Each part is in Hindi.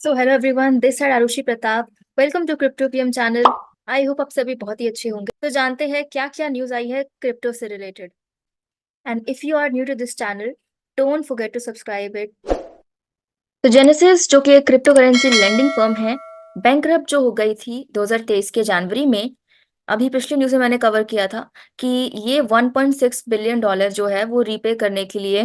सो हेलो एवरीवन, दिस है Arushi Pratap. Welcome to Cryptopium channel. I hope आप सभी बहुत ही अच्छे होंगे। तो जानते हैं क्या क्या न्यूज़ आई है क्रिप्टो से related. And if you are new to this channel, don't forget to subscribe it. तो जेनेसिस जो कि एक क्रिप्टो करेंसी लेंडिंग फर्म है, बैंकरप्ट जो हो गई थी 2023 के जनवरी में। अभी पिछली न्यूज़ में मैंने कवर किया था कि ये 1.6 बिलियन डॉलर जो है वो रीपे करने के लिए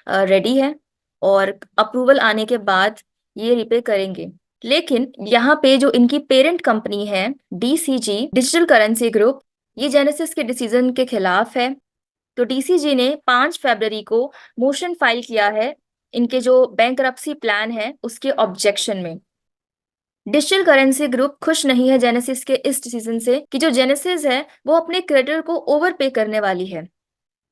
रेडी है, और अप्रूवल आने के बाद ये रीपे करेंगे। लेकिन यहाँ पे जो इनकी पेरेंट कंपनी है, डीसीजी डिजिटल करेंसी ग्रुप, ये जेनेसिस के डिसीजन के खिलाफ है। तो डीसीजी ने 5 फरवरी को मोशन फाइल किया है इनके जो बैंकरप्सी प्लान है उसके ऑब्जेक्शन में। डिजिटल करेंसी ग्रुप खुश नहीं है जेनेसिस के इस डिसीजन से कि जो जेनेसिस है वो अपने क्रेडिटर को ओवरपे करने वाली है।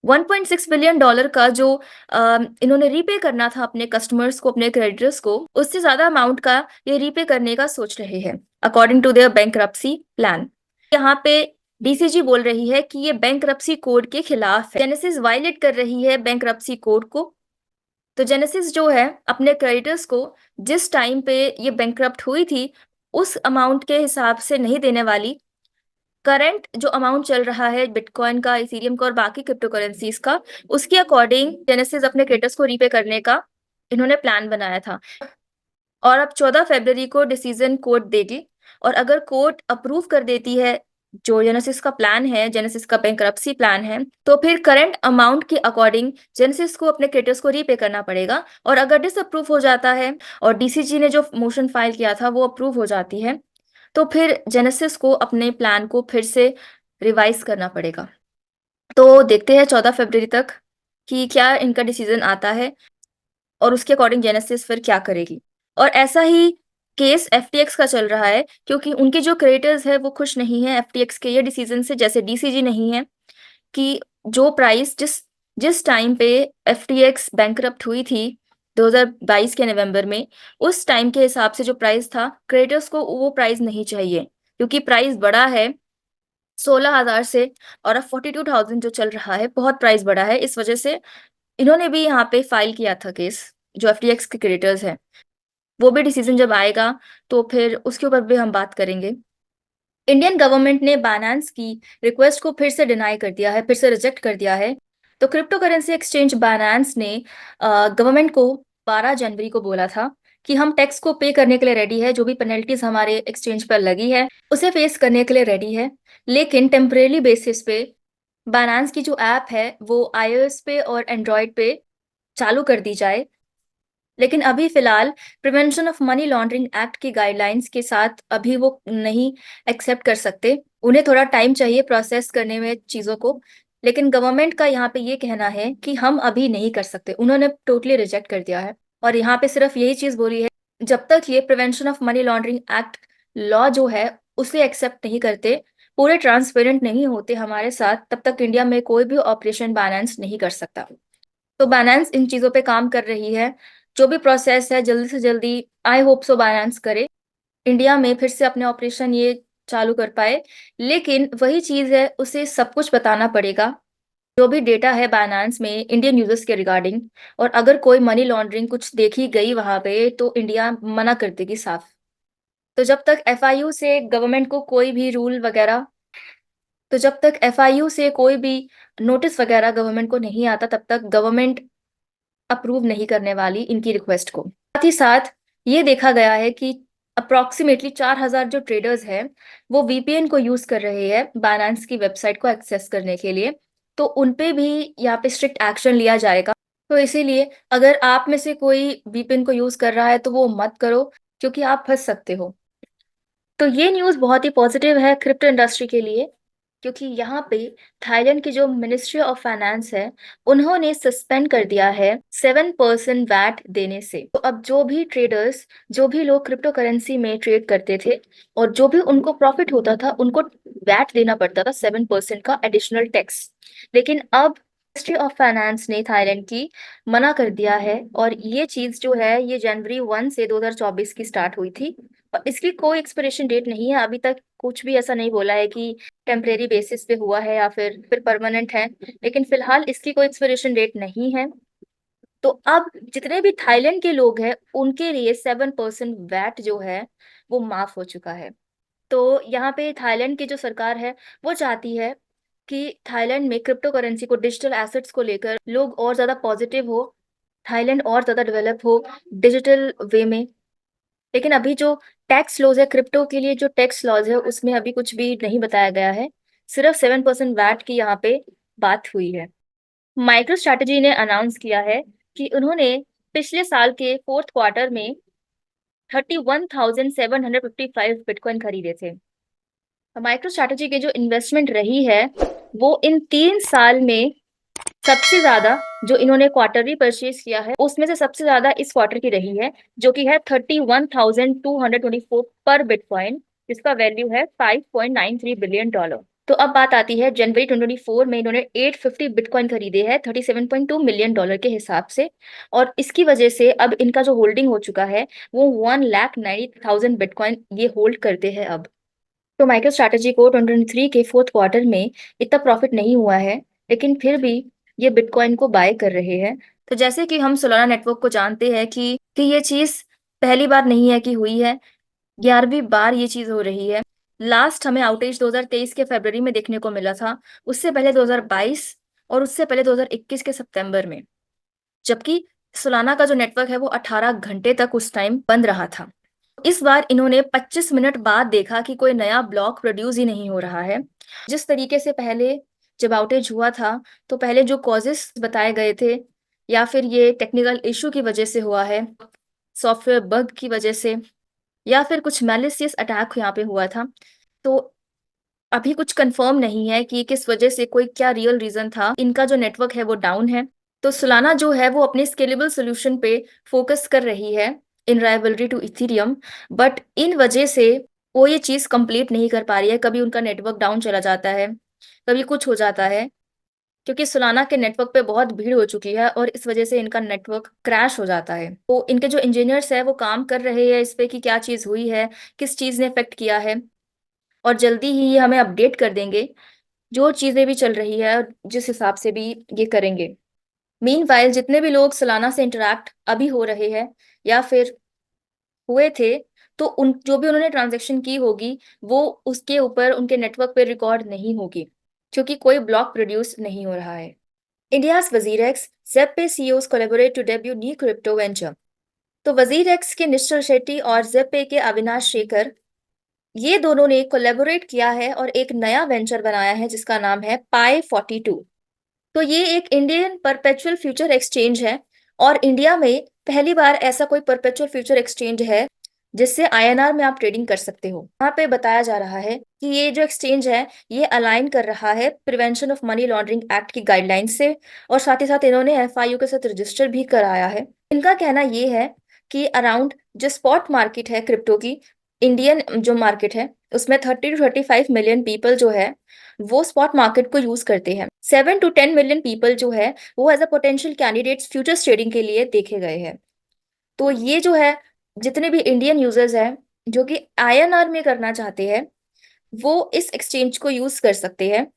1.6 बिलियन डॉलर का जो इन्होंने रीपे करना था अपने कस्टमर्स को, अपने क्रेडिटर्स को, उससे ज्यादा अमाउंट का ये रीपे करने का सोच रहे हैं according to their bankruptcy plan. यहाँ पे डीसीजी बोल रही है कि ये बैंकरप्सी कोड के खिलाफ है, जेनेसिस वायलेट कर रही है बैंकरप्सी कोड को। तो जेनेसिस जो है अपने क्रेडिटर्स को जिस टाइम पे ये बैंकरप्ट हुई थी उस अमाउंट के हिसाब से नहीं देने वाली। करंट जो अमाउंट चल रहा है बिटकॉइन का, इथेरियम का और बाकी क्रिप्टो करेंसीज का, उसके अकॉर्डिंग जेनेसिस अपने क्रेडिटर्स को रीपे करने का इन्होंने प्लान बनाया था। और अब 14 फरवरी को डिसीजन कोर्ट देगी, और अगर कोर्ट अप्रूव कर देती है जो जेनेसिस का प्लान है, जेनेसिस का बैंकरप्सी प्लान है, तो फिर करंट अमाउंट के अकॉर्डिंग जेनेसिस को अपने क्रेडिटर्स को रीपे करना पड़ेगा। और अगर डिसअप्रूव हो जाता है और डीसीजी ने जो मोशन फाइल किया था वो अप्रूव हो जाती है, तो फिर जेनेसिस को अपने प्लान को फिर से रिवाइज करना पड़ेगा। तो देखते हैं 14 फरवरी तक कि क्या इनका डिसीजन आता है और उसके अकॉर्डिंग जेनेसिस फिर क्या करेगी। और ऐसा ही केस एफटीएक्स का चल रहा है, क्योंकि उनके जो क्रिएटर्स है वो खुश नहीं है एफटीएक्स के ये डिसीजन से, जैसे डीसीजी नहीं है कि जो प्राइस जिस जिस टाइम पे एफटीएक्स बैंकरप्ट हुई थी 2022 के नवंबर में, उस टाइम के हिसाब से जो प्राइस था क्रिएटर्स को वो प्राइस नहीं चाहिए, क्योंकि प्राइस बढ़ा है 16,000 से, और अब 42,000 जो चल रहा है, बहुत प्राइस बढ़ा है। इस वजह से इन्होंने भी यहाँ पे फाइल किया था केस, जो एफटीएक्स के क्रिएटर्स हैं। वो भी डिसीजन जब आएगा तो फिर उसके ऊपर भी हम बात करेंगे। इंडियन गवर्नमेंट ने बायनांस की रिक्वेस्ट को फिर से डिनाई कर दिया है, फिर से रिजेक्ट कर दिया है। तो क्रिप्टो करेंसी एक्सचेंज बायनांस ने गवर्नमेंट को 12 जनवरी को बोला था कि हम टैक्स को पे करने के लिए रेडी है, जो भी पेनल्टीज हमारे एक्सचेंज पर लगी है उसे फेस करने के लिए रेडी है, लेकिन टेम्परेरी बेसिस पे बायनांस की जो ऐप है वो आईओएस पे और एंड्रॉयड पे चालू कर दी जाए। लेकिन अभी फिलहाल prevention of money laundering act की गाइडलाइंस के साथ अभी वो नहीं एक्सेप्ट कर सकते, उन्हें थोड़ा टाइम चाहिए प्रोसेस करने में चीज़ों को। लेकिन गवर्नमेंट का यहाँ पे ये कहना है कि हम अभी नहीं कर सकते, उन्होंने टोटली रिजेक्ट कर दिया है। और यहाँ पे सिर्फ यही चीज़ बोली है, जब तक ये prevention of money laundering act law जो है उसे एक्सेप्ट नहीं करते, पूरे ट्रांसपेरेंट नहीं होते हमारे साथ, तब तक इंडिया में कोई भी ऑपरेशन बायनेंस नहीं कर सकता। तो बायनेंस इन चीज़ों पे काम कर रही है। जो भी प्रोसेस है जल्दी से जल्दी आई होप सो बायनेंस करे, इंडिया में फिर से अपने ऑपरेशन ये चालू कर पाए। लेकिन वही चीज़ है, उसे सब कुछ बताना पड़ेगा, जो भी डेटा है बायनेंस में इंडियन यूजर्स के रिगार्डिंग। और अगर कोई मनी लॉन्ड्रिंग कुछ देखी गई वहां पे तो इंडिया मना कर देगी साफ। तो जब तक एफआईयू से गवर्नमेंट को कोई भी रूल वगैरह तो जब तक एफआईयू से कोई भी नोटिस वगैरह गवर्नमेंट को नहीं आता, तब तक गवर्नमेंट अप्रूव नहीं करने वाली इनकी रिक्वेस्ट को। साथ ही साथ ये देखा गया है कि अप्रोक्सीमेटली 4,000 जो ट्रेडर्स हैं वो वीपीएन को यूज कर रहे हैं बायनेंस की वेबसाइट को एक्सेस करने के लिए। तो उन पे भी यहाँ पे स्ट्रिक्ट एक्शन लिया जाएगा। तो इसीलिए अगर आप में से कोई वीपीएन को यूज कर रहा है तो वो मत करो, क्योंकि आप फंस सकते हो। तो ये न्यूज़ बहुत ही पॉजिटिव है क्रिप्टो इंडस्ट्री के लिए, क्योंकि यहाँ पे थाईलैंड की जो मिनिस्ट्री ऑफ फाइनेंस है उन्होंने सस्पेंड कर दिया है 7% वैट देने से। तो अब जो भी ट्रेडर्स, जो भी लोग क्रिप्टो करेंसी में ट्रेड करते थे और जो भी उनको प्रॉफिट होता था, उनको वैट देना पड़ता था 7% का एडिशनल टैक्स। लेकिन अब मिनिस्ट्री ऑफ फाइनेंस ने थाईलैंड की मना कर दिया है, और ये चीज जो है ये जनवरी 1 से 2024 की स्टार्ट हुई थी। और इसकी कोई एक्सपिरेशन डेट नहीं है, अभी तक कुछ भी ऐसा नहीं बोला है कि टेम्परेरी बेसिस पे हुआ है या फिर परमानेंट है। लेकिन फिलहाल इसकी कोई एक्सपिरेशन डेट नहीं है। तो अब जितने भी थाईलैंड के लोग हैं उनके लिए 7% वैट जो है वो माफ हो चुका है। तो यहाँ पे थाईलैंड की जो सरकार है वो चाहती है कि थाईलैंड में क्रिप्टो करेंसी को, डिजिटल एसेट्स को लेकर लोग और ज्यादा पॉजिटिव हो, थाईलैंड और ज्यादा डेवलप हो डिजिटल वे में। लेकिन अभी जो टैक्स लॉज है क्रिप्टो के लिए, जो टैक्स लॉज है उसमें अभी कुछ भी नहीं बताया गया है, सिर्फ 7% वैट की यहाँ पे बात हुई है। माइक्रो स्ट्रैटेजी ने अनाउंस किया है कि उन्होंने पिछले साल के फोर्थ क्वार्टर में 31,755 बिटकॉइन खरीदे थे। माइक्रो स्ट्रैटेजी की जो इन्वेस्टमेंट रही है वो इन 3 साल में सबसे ज्यादा, जो इन्होंने क्वार्टरली परचेज किया है उसमें से सबसे ज्यादा इस क्वार्टर की रही है, जो कि है 31,224 पर बिटकॉइन, जिसका वैल्यू है $5.93 बिलियन। तो अब बात आती है जनवरी 2024 में इन्होंने 850 बिटकॉइन खरीदे हैं $37.2 मिलियन के हिसाब से। और इसकी वजह से अब इनका जो होल्डिंग हो चुका है वो 1,90,000 बिटकॉइन ये होल्ड करते हैं अब। तो माइक्रो स्ट्रैटेजी को 2023 के फोर्थ क्वार्टर में इतना प्रॉफिट नहीं हुआ है, लेकिन फिर भी ये बिटकॉइन को बाय कर रहे हैं। तो जैसे कि हम सोलाना नेटवर्क को जानते हैं कि ये चीज पहली बार नहीं है कि हुई है, 11वीं बार ये चीज हो रही है। लास्ट हमें आउटेज 2023 के फरवरी में देखने को मिला था, उससे पहले 2022, और उससे पहले 2021 के सितंबर में, जबकि सोलाना का जो नेटवर्क है वो 18 घंटे तक उस टाइम बंद रहा था। इस बार इन्होंने 25 मिनट बाद देखा कि कोई नया ब्लॉक प्रोड्यूस ही नहीं हो रहा है। जिस तरीके से पहले जब आउटेज हुआ था तो पहले जो कॉजेस बताए गए थे, या फिर ये टेक्निकल इशू की वजह से हुआ है, सॉफ्टवेयर बग की वजह से, या फिर कुछ मैलिशियस अटैक यहाँ पे हुआ था, तो अभी कुछ कंफर्म नहीं है कि किस वजह से, कोई क्या रियल रीजन था इनका जो नेटवर्क है वो डाउन है। तो सोलाना जो है वो अपने स्केलेबल सोल्यूशन पे फोकस कर रही है in rivalry to Ethereum, but इन वजह से वो ये चीज कंप्लीट नहीं कर पा रही है। कभी उनका नेटवर्क डाउन चला जाता है, कभी कुछ हो जाता है, क्योंकि सोलाना के नेटवर्क पे बहुत भीड़ हो चुकी है और इस वजह से इनका नेटवर्क क्रैश हो जाता है। तो इनके जो इंजीनियर्स है वो काम कर रहे हैं इस पे कि क्या चीज हुई है, किस चीज ने इफेक्ट किया है, और जल्दी ही ये हमें अपडेट कर देंगे जो चीजें भी चल रही है और जिस हिसाब से भी ये करेंगे। मीनवाइल जितने भी लोग सोलाना से इंटरेक्ट अभी हो रहे हैं या फिर हुए थे, तो उन जो भी उन्होंने ट्रांजेक्शन की होगी वो उसके ऊपर उनके नेटवर्क पे रिकॉर्ड नहीं होगी, क्योंकि कोई ब्लॉक प्रोड्यूस नहीं हो रहा है। India's WazirX Zebpay CEOs collaborate to debut new crypto venture. तो वजीर एक्स के निश्चल शेट्टी और ज़ेप के अविनाश शेखर, ये दोनों ने कोलैबोरेट किया है और एक नया वेंचर बनाया है जिसका नाम है पाई 42। तो ये एक इंडियन परपेचुअल फ्यूचर एक्सचेंज है, और इंडिया में पहली बार ऐसा कोई परपेचुअल फ्यूचर एक्सचेंज है जिससे आईएनआर में आप ट्रेडिंग कर सकते हो। यहाँ पे बताया जा रहा है कि ये जो एक्सचेंज है ये अलाइन कर रहा है prevention of money laundering act की गाइडलाइन से, और साथ ही साथ इन्होंने एफआईयू के साथ रजिस्टर भी कराया है। इनका कहना ये है कि अराउंड जो स्पॉट मार्केट है क्रिप्टो की, इंडियन जो मार्केट है उसमें 30 to 35 मिलियन पीपल जो है वो स्पॉट मार्केट को यूज करते हैं। 7 to 10 मिलियन पीपल जो है वो as a potential candidates futures trading के लिए देखे गए हैं। तो ये जो है, जितने भी इंडियन यूजर्स हैं जो कि आईएनआर में करना चाहते हैं वो इस एक्सचेंज को यूज कर सकते हैं।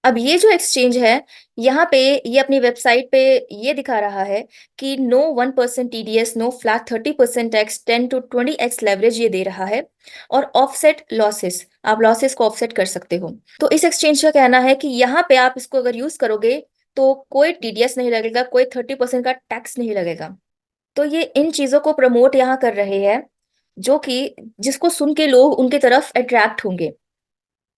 अब ये जो एक्सचेंज है, यहाँ पे ये अपनी वेबसाइट पे ये दिखा रहा है कि no 1% TDS, no flat 30% tax, 10 to 20x leverage ये दे रहा है, और ऑफसेट लॉसेस, आप लॉसेस को ऑफसेट कर सकते हो। तो इस एक्सचेंज का कहना है कि यहाँ पे आप इसको अगर यूज करोगे तो कोई टीडीएस नहीं लगेगा, कोई 30% का टैक्स नहीं लगेगा। तो ये इन चीजों को प्रमोट यहाँ कर रहे हैं, जो कि जिसको सुन के लोग उनकी तरफ अट्रैक्ट होंगे।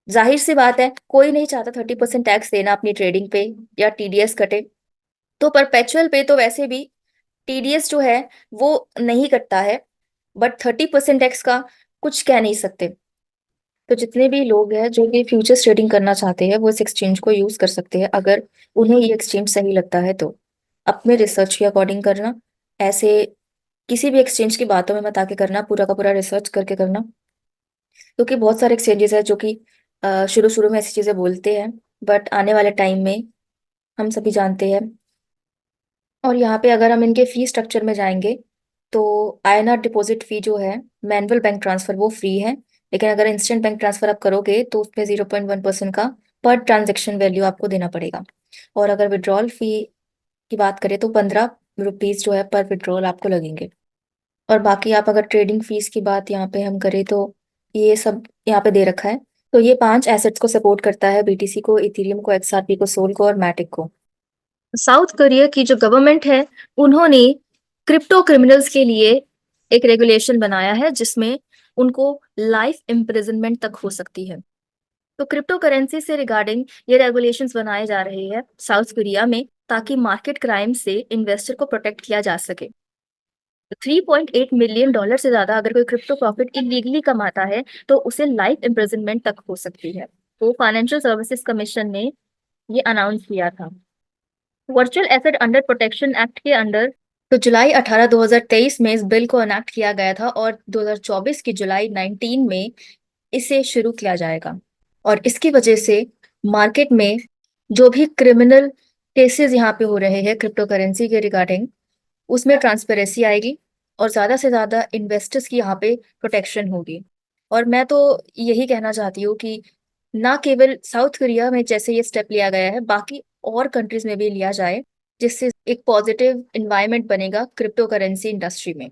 जाहिर सी बात है कोई नहीं चाहता 30% टैक्स देना अपनी ट्रेडिंग पे या टीडीएस कटे। तो परपेचुअल पे तो वैसे भी टीडीएस जो है वो नहीं कटता है, बट 30% टैक्स का कुछ कह नहीं सकते। तो जितने भी लोग हैं जो कि फ्यूचर्स ट्रेडिंग करना चाहते हैं वो इस एक्सचेंज को यूज कर सकते हैं, अगर उन्हें ये एक्सचेंज सही लगता है तो। अपने रिसर्च के अकॉर्डिंग करना, ऐसे किसी भी एक्सचेंज की बातों में मत आके करना, पूरा का पूरा रिसर्च करके करना, क्योंकि बहुत सारे एक्सचेंजेस है जो कि शुरू शुरू में ऐसी चीजें बोलते हैं, बट आने वाले टाइम में हम सभी जानते हैं। और यहाँ पे अगर हम इनके फी स्ट्रक्चर में जाएंगे तो आईएनआर डिपॉजिट फी जो है, मैनुअल बैंक ट्रांसफर वो फ्री है, लेकिन अगर इंस्टेंट बैंक ट्रांसफर आप करोगे तो उसमें 0.1% का पर ट्रांजेक्शन वैल्यू आपको देना पड़ेगा। और अगर विड्रॉल फी की बात करें तो 15 रुपीज़ जो है पर विड्रॉल आपको लगेंगे। और बाकी आप अगर ट्रेडिंग फीस की बात यहाँ पे हम करें तो ये सब यहाँ पे दे रखा है। तो ये 5 एसेट्स को सपोर्ट करता है, बीटीसी को, इथेरियम को, एक्सआरपी को, सोल को और मैटिक को। साउथ कोरिया की जो गवर्नमेंट है उन्होंने क्रिप्टो क्रिमिनल्स के लिए एक रेगुलेशन बनाया है जिसमें उनको लाइफ इम्प्रिजनमेंट तक हो सकती है। तो क्रिप्टो करेंसी से रिगार्डिंग ये रेगुलेशंस बनाए जा रहे हैं साउथ कोरिया में, ताकि मार्केट क्राइम से इन्वेस्टर को प्रोटेक्ट किया जा सके। 3.8 मिलियन डॉलर से ज्यादा अगर कोई क्रिप्टो प्रॉफिट इलीगली कमाता है तो उसे लाइफ इम्प्रिजनमेंट तक हो सकती है। तो फाइनेंशियल सर्विसेज कमीशन ने ये अनाउंस किया था। Virtual asset under protection act के अंडर तो जुलाई 18 2023 में इस बिल को अनेक्ट किया गया था और 2024 की जुलाई 19 में इसे शुरू किया जाएगा। और इसकी वजह से मार्केट में जो भी क्रिमिनल केसेस यहाँ पे हो रहे हैं क्रिप्टो करेंसी के रिगार्डिंग, उसमें ट्रांसपेरेंसी आएगी और ज्यादा से ज्यादा इन्वेस्टर्स की यहाँ पे प्रोटेक्शन होगी। और मैं तो यही कहना चाहती हूँ कि ना केवल साउथ कोरिया में जैसे ये स्टेप लिया गया है, बाकी और कंट्रीज में भी लिया जाए, जिससे एक पॉजिटिव इन्वायरमेंट बनेगा क्रिप्टो करेंसी इंडस्ट्री में।